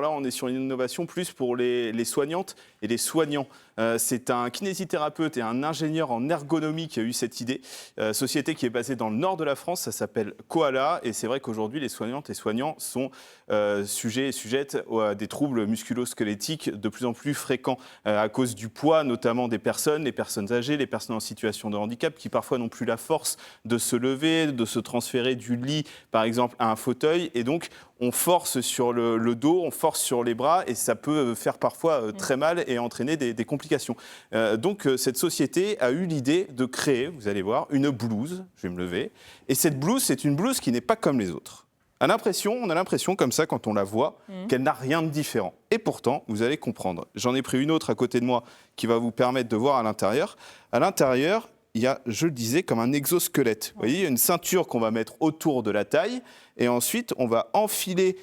Là, on est sur une innovation plus pour les soignantes et les soignants. C'est un kinésithérapeute et un ingénieur en ergonomie qui a eu cette idée. Société qui est basée dans le nord de la France, ça s'appelle Koala. Et c'est vrai qu'aujourd'hui, les soignantes et soignants sont sujets et sujettes à des troubles musculo-squelettiques de plus en plus fréquents à cause du poids, notamment des personnes, les personnes âgées, les personnes en situation de handicap qui parfois n'ont plus la force de se lever, de se transférer du lit, par exemple, à un fauteuil. Et donc, on force sur le dos, on force sur les bras et ça peut faire parfois très mal et entraîner des complications. Donc cette société a eu l'idée de créer, vous allez voir, une blouse, je vais me lever, et cette blouse, c'est une blouse qui n'est pas comme les autres. On a l'impression comme ça, quand on la voit, qu'elle n'a rien de différent. Et pourtant, vous allez comprendre. J'en ai pris une autre à côté de moi qui va vous permettre de voir à l'intérieur. À l'intérieur, il y a, je le disais, comme un exosquelette. Vous voyez, une ceinture qu'on va mettre autour de la taille et ensuite on va enfiler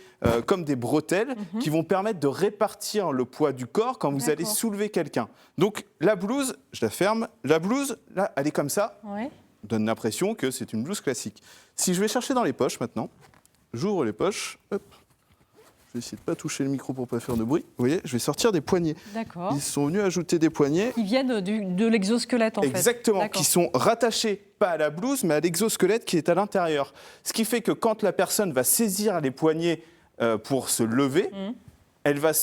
comme des bretelles qui vont permettre de répartir le poids du corps quand vous allez soulever quelqu'un. Donc la blouse, je la ferme, la blouse, là, elle est comme ça, donne l'impression que c'est une blouse classique. Si je vais chercher dans les poches maintenant, j'ouvre les poches, hop. Je vais essayer de ne pas toucher le micro pour ne pas faire de bruit. Vous voyez, je vais sortir des poignets. D'accord. Ils sont venus ajouter des poignets. Qui viennent de l'exosquelette, en fait. Exactement, qui sont rattachés, pas à la blouse, mais à l'exosquelette qui est à l'intérieur. Ce qui fait que quand la personne va saisir les poignets pour se lever, elle va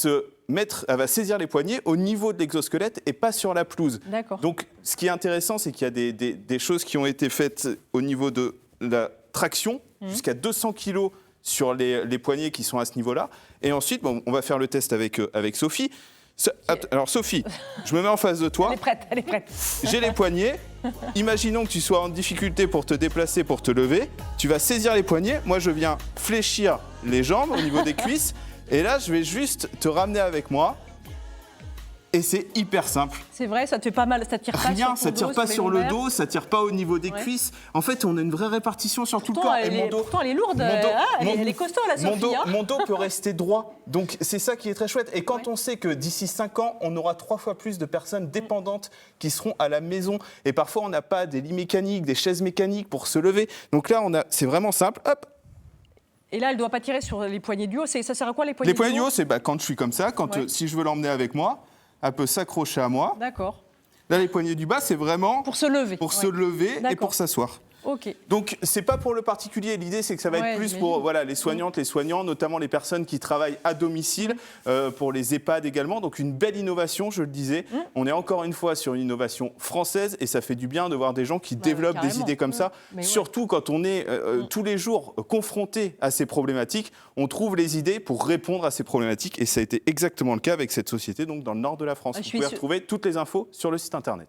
saisir les poignets au niveau de l'exosquelette et pas sur la pelouse. D'accord. Donc, ce qui est intéressant, c'est qu'il y a des choses qui ont été faites au niveau de la traction, jusqu'à 200 kg sur les poignets qui sont à ce niveau-là. Et ensuite, bon, on va faire le test avec Sophie. Alors Sophie, je me mets en face de toi. Elle est prête. J'ai les poignets. Imaginons que tu sois en difficulté pour te déplacer, pour te lever. Tu vas saisir les poignets. Moi, je viens fléchir les jambes au niveau des cuisses. Et là, je vais juste te ramener avec moi. Et c'est hyper simple. C'est vrai, ça te fait pas mal, ça tire pas Rien, sur ton ça tire dos, pas sur le lombaires. dos, ça tire pas au niveau des cuisses. En fait, on a une vraie répartition sur tout le corps. Pourtant, elle est lourde, elle est costaud, la Sophie. Mon dos peut rester droit. Donc, c'est ça qui est très chouette. Et quand on sait que d'ici 5 ans, on aura 3 fois plus de personnes dépendantes qui seront à la maison. Et parfois, on n'a pas des lits mécaniques, des chaises mécaniques pour se lever. Donc là, c'est vraiment simple. Hop. Et là, elle ne doit pas tirer sur les poignets du haut. Ça sert à quoi, les poignets du haut? Les poignets du haut, c'est quand je suis comme ça, si je veux l'emmener avec moi, elle peut s'accrocher à moi. D'accord. Là, les poignets du bas, c'est vraiment pour se lever. Pour se lever et pour s'asseoir. Ok. Donc, c'est pas pour le particulier. L'idée, c'est que ça va être plus pour les soignantes, les soignants, notamment les personnes qui travaillent à domicile, pour les EHPAD également. Donc, une belle innovation, je le disais. On est encore une fois sur une innovation française et ça fait du bien de voir des gens qui développent des idées comme ça. Surtout quand on est tous les jours confronté à ces problématiques, on trouve les idées pour répondre à ces problématiques. Et ça a été exactement le cas avec cette société donc dans le nord de la France. Vous pouvez retrouver toutes les infos sur le site internet.